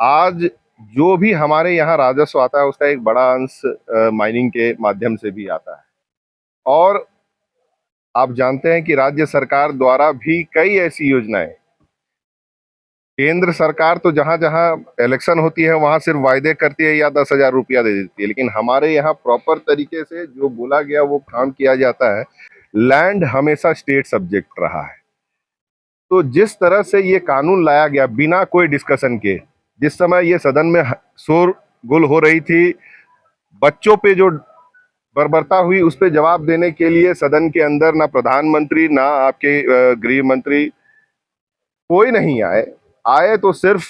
आज जो भी हमारे यहाँ राजस्व आता है उसका एक बड़ा अंश माइनिंग के माध्यम से भी आता है। और आप जानते हैं कि राज्य सरकार द्वारा भी कई ऐसी योजनाएं, केंद्र सरकार तो जहां जहां इलेक्शन होती है वहां सिर्फ वायदे करती है या 10,000 रुपया दे देती है, लेकिन हमारे यहाँ प्रॉपर तरीके से जो बोला गया वो काम किया जाता है। लैंड हमेशा स्टेट सब्जेक्ट रहा है। तो जिस तरह से ये कानून लाया गया बिना कोई डिस्कशन के, जिस समय ये सदन में शोरगुल हो रही थी, बच्चों पे जो बर्बरता हुई उस पे जवाब देने के लिए सदन के अंदर ना प्रधानमंत्री ना आपके गृह मंत्री कोई नहीं आए। आए तो सिर्फ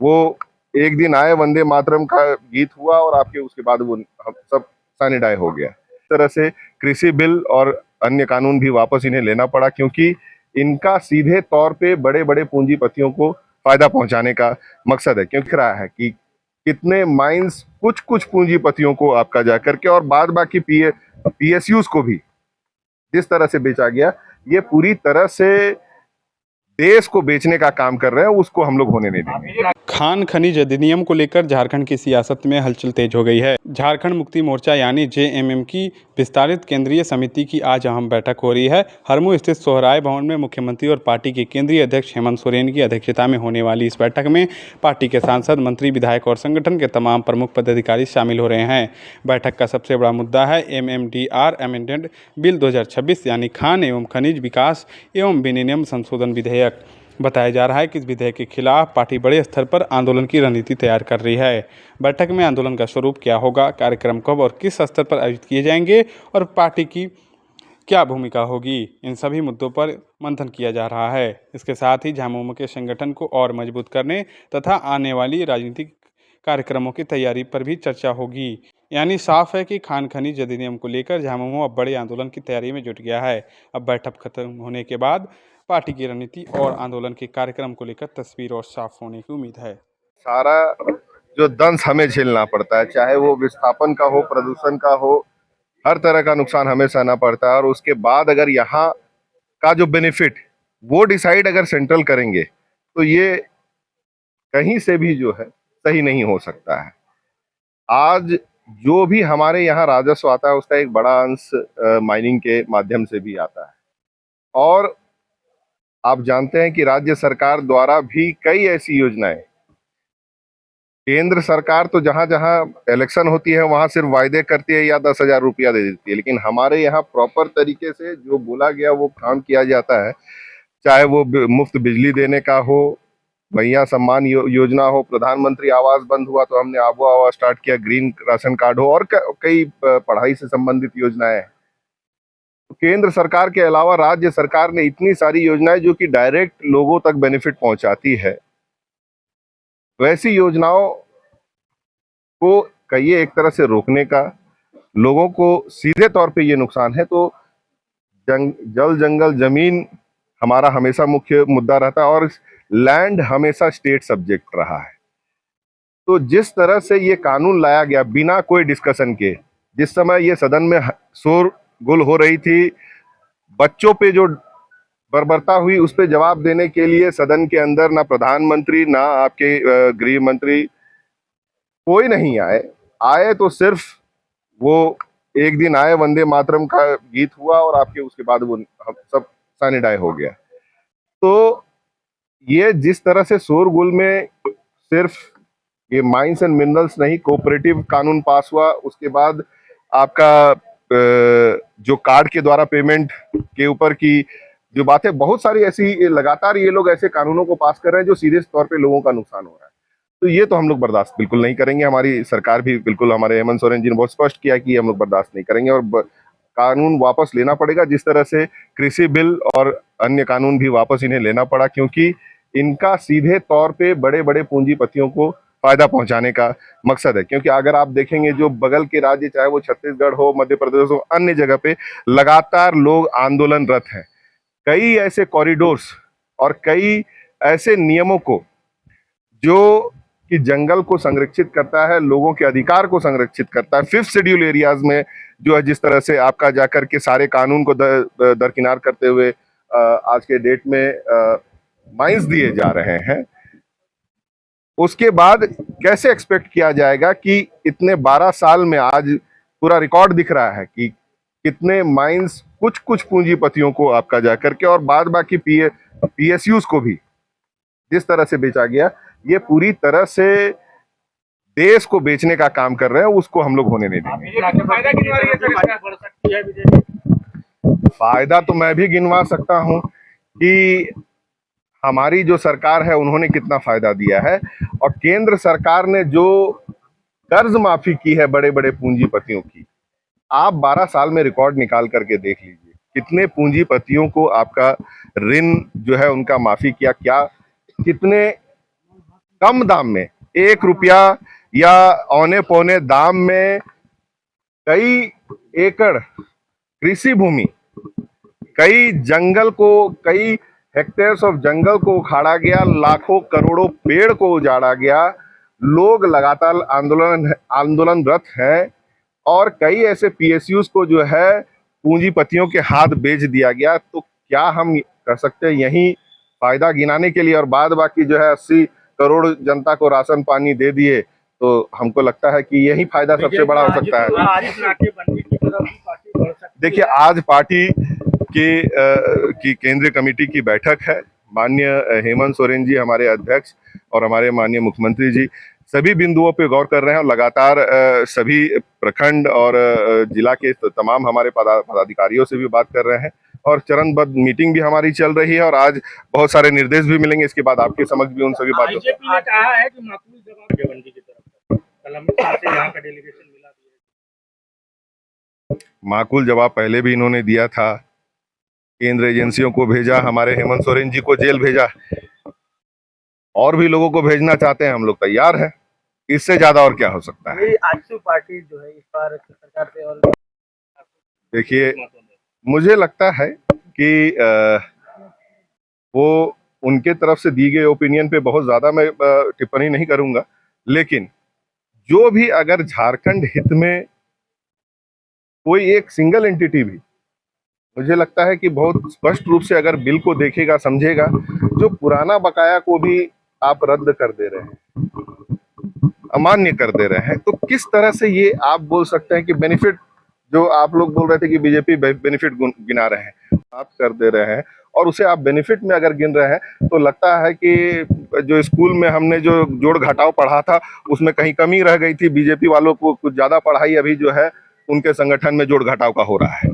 वो एक दिन आए, वंदे मातरम का गीत हुआ और आपके उसके बाद वो हम सब सैनिटाइज हो गया। इस तरह से कृषि बिल और अन्य कानून भी वापस इन्हें लेना पड़ा, क्योंकि इनका सीधे तौर पे बड़े बड़े पूंजीपतियों को फायदा पहुंचाने का मकसद है। क्योंकि रहा है कि कितने माइंस कुछ कुछ पूंजीपतियों को आपका जाकर के और बाद बाकी पीएसयूज को भी जिस तरह से बेचा गया, ये पूरी तरह से देश को बेचने का काम कर रहे हैं, उसको हम लोग होने नहीं देंगे। खान खनिज अधिनियम को लेकर झारखंड की सियासत में हलचल तेज हो गई है। झारखंड मुक्ति मोर्चा यानी जेएमएम की विस्तारित केंद्रीय समिति की आज अहम बैठक हो रही है। हरमू स्थित सोहराय भवन में मुख्यमंत्री और पार्टी के केंद्रीय अध्यक्ष हेमंत सोरेन की अध्यक्षता में होने वाली इस बैठक में पार्टी के सांसद, मंत्री, विधायक और संगठन के तमाम प्रमुख पदाधिकारी शामिल हो रहे हैं। बैठक का सबसे बड़ा मुद्दा है एमएमडीआर अमेंडमेंट बिल 2026 यानी खान एवं खनिज विकास एवं विनियमन संशोधन विधेयक। बताया जा रहा है कि इस विधेयक के खिलाफ पार्टी बड़े स्तर पर आंदोलन की रणनीति तैयार कर रही है। बैठक में आंदोलन का स्वरूप क्या होगा, कार्यक्रम कब और किस स्तर पर आयोजित किए जाएंगे और पार्टी की क्या भूमिका होगी, इन सभी मुद्दों पर मंथन किया जा रहा है। इसके साथ ही झामुमो के संगठन को और मजबूत करने तथा आने वाली राजनीतिक कार्यक्रमों की तैयारी पर भी चर्चा होगी। यानी साफ है कि खान खनिज अधिनियम को लेकर झामुमो अब बड़े आंदोलन की तैयारी में जुट गया है। अब बैठक खत्म होने के बाद पार्टी की रणनीति और आंदोलन के कार्यक्रम को लेकर तस्वीर और साफ होने की उम्मीद है। सारा जो दंश हमें झेलना पड़ता है, चाहे वो विस्थापन का हो, प्रदूषण का हो, हर तरह का नुकसान हमें सहना पड़ता है। और उसके बाद अगर यहाँ का जो बेनिफिट वो डिसाइड अगर सेंट्रल करेंगे तो ये कहीं से भी जो है सही नहीं हो सकता है। आज जो भी हमारे यहाँ राजस्व आता है उसका एक बड़ा अंश माइनिंग के माध्यम से भी आता है। और आप जानते हैं कि राज्य सरकार द्वारा भी कई ऐसी योजनाएं, केंद्र सरकार तो जहां जहां इलेक्शन होती है वहां सिर्फ वायदे करती है या 10,000 रुपया दे देती है, लेकिन हमारे यहाँ प्रॉपर तरीके से जो बोला गया वो काम किया जाता है। चाहे वो मुफ्त बिजली देने का हो, भैया सम्मान योजना हो, प्रधानमंत्री आवास बंद हुआ तो हमने आबो आवास स्टार्ट किया, ग्रीन राशन कार्ड हो, और कई पढ़ाई से संबंधित योजनाएं हैं। तो केंद्र सरकार के अलावा राज्य सरकार ने इतनी सारी योजनाएं जो कि डायरेक्ट लोगों तक बेनिफिट पहुंचाती है, वैसी योजनाओं को कहिए एक तरह से रोकने का, लोगों को सीधे तौर पे ये नुकसान है। तो जल जंगल जमीन हमारा हमेशा मुख्य मुद्दा रहता है और लैंड हमेशा स्टेट सब्जेक्ट रहा है। तो जिस तरह से ये कानून लाया गया बिना कोई डिस्कशन के, जिस समय ये सदन में शोरगुल हो रही थी, बच्चों पे जो बर्बरता हुई उस पे जवाब देने के लिए सदन के अंदर ना प्रधानमंत्री ना आपके गृह मंत्री कोई नहीं आए। आए तो सिर्फ वो एक दिन आए, वंदे मातरम का गीत हुआ और आपके उसके बाद वो हम सब सैनिटाइज हो गया। तो ये जिस तरह से शोरगुल में सिर्फ ये माइंस एंड मिनरल्स नहीं, कोऑपरेटिव कानून पास हुआ, उसके बाद आपका जो कार्ड के द्वारा पेमेंट के ऊपर की जो बातें, बहुत सारी ऐसी लगातार ये लोग ऐसे कानूनों को पास कर रहे हैं जो सीधे तौर पे लोगों का नुकसान हो रहा है। तो ये तो हम लोग बर्दाश्त बिल्कुल नहीं करेंगे। हमारी सरकार भी बिल्कुल, हमारे हेमंत सोरेन जी ने बहुत स्पष्ट किया कि हम लोग बर्दाश्त नहीं करेंगे और कानून वापस लेना पड़ेगा। जिस तरह से कृषि बिल और अन्य कानून भी वापस इन्हें लेना पड़ा, क्योंकि इनका सीधे तौर पे बड़े बड़े पूंजीपतियों को फायदा पहुंचाने का मकसद है। क्योंकि अगर आप देखेंगे जो बगल के राज्य, चाहे वो छत्तीसगढ़ हो, मध्य प्रदेश हो, अन्य जगह पे लगातार लोग आंदोलनरत हैं। कई ऐसे कॉरिडोर्स और कई ऐसे नियमों को जो कि जंगल को संरक्षित करता है, लोगों के अधिकार को संरक्षित करता है, 5th शेड्यूल एरियाज में जो है जिस तरह से आपका जाकर के सारे कानून को दरकिनार करते हुए आज के डेट में माइंस दिए जा रहे हैं, उसके बाद कैसे एक्सपेक्ट किया जाएगा कि इतने 12 साल में आज पूरा रिकॉर्ड दिख रहा है कि कितने माइंस कुछ कुछ पूंजीपतियों को आपका जा करके और बाद बाकी पीएसयूज को भी जिस तरह से बेचा गया, ये पूरी तरह से देश को बेचने का काम कर रहे हैं, उसको हम लोग होने नहीं देंगे। फायदा तो मैं भी गिनवा सकता हूं कि हमारी जो सरकार है उन्होंने कितना फायदा दिया है, और केंद्र सरकार ने जो कर्ज माफी की है बड़े बड़े पूंजीपतियों की, आप 12 साल में रिकॉर्ड निकाल करके देख लीजिए कितने पूंजीपतियों को आपका ऋण जो है उनका माफी किया, क्या कितने कम दाम में, 1 रुपया या औने पौने दाम में कई एकड़ कृषि भूमि, कई जंगल को, कई हेक्टेयर्स ऑफ जंगल को उखाड़ा गया, लाखों करोड़ों पेड़ को उजाड़ा गया, लोग लगातार आंदोलनरत हैं, और कई ऐसे पीएसयूज को जो है पूंजीपतियों के हाथ बेच दिया गया। तो क्या हम कर सकते हैं यही फायदा गिनाने के लिए, और बाद बाकी जो है 80 करोड़ जनता को राशन पानी दे दिए, तो हमको लगता है कि यही फायदा सबसे बड़ा हो सकता है। देखिए, आज पार्टी की केंद्रीय कमेटी की बैठक है। माननीय हेमंत सोरेन जी हमारे अध्यक्ष और हमारे माननीय मुख्यमंत्री जी सभी बिंदुओं पे गौर कर रहे हैं, और लगातार सभी प्रखंड और जिला के तमाम हमारे पदाधिकारियों से भी बात कर रहे हैं, और चरणबद्ध मीटिंग भी हमारी चल रही है, और आज बहुत सारे निर्देश भी मिलेंगे। इसके बाद आपके समक्ष भी उन सभी बातों बीजेपी ने कहा है कि माकूल जवाब देवंडी की तरफ कल अमित शाह से यहाँ का डेलीगेशन मिला दिया। माकूल जवाब पहले भी इन्होंने दिया था, केंद्र एजेंसियों को भेजा, हमारे हेमंत सोरेन जी को जेल भेजा, और भी लोगों को भेजना चाहते हैं, हम लोग तैयार हैं। इससे ज्यादा और क्या हो सकता है। आजसू पार्टी जो है इस बार सरकार से और देखिए, मुझे लगता है कि वो उनके तरफ से दी गई ओपिनियन पे बहुत ज्यादा मैं टिप्पणी नहीं करूंगा, लेकिन जो भी अगर झारखंड हित में कोई एक सिंगल एंटिटी भी, मुझे लगता है कि बहुत स्पष्ट रूप से अगर बिल को देखेगा, समझेगा, जो पुराना बकाया को भी आप रद्द कर दे रहे हैं, अमान्य कर दे रहे हैं, तो किस तरह से ये आप बोल सकते हैं कि बेनिफिट, जो आप लोग बोल रहे थे कि बीजेपी बेनिफिट गिना रहे हैं, आप कर दे रहे हैं, और उसे आप बेनिफिट में अगर गिन रहे हैं, तो लगता है कि जो स्कूल में हमने जो जोड़ घटाव पढ़ा था उसमें कहीं कमी रह गई थी। बीजेपी वालों को कुछ ज्यादा पढ़ाई अभी जो है उनके संगठन में जोड़ घटाव का हो रहा है।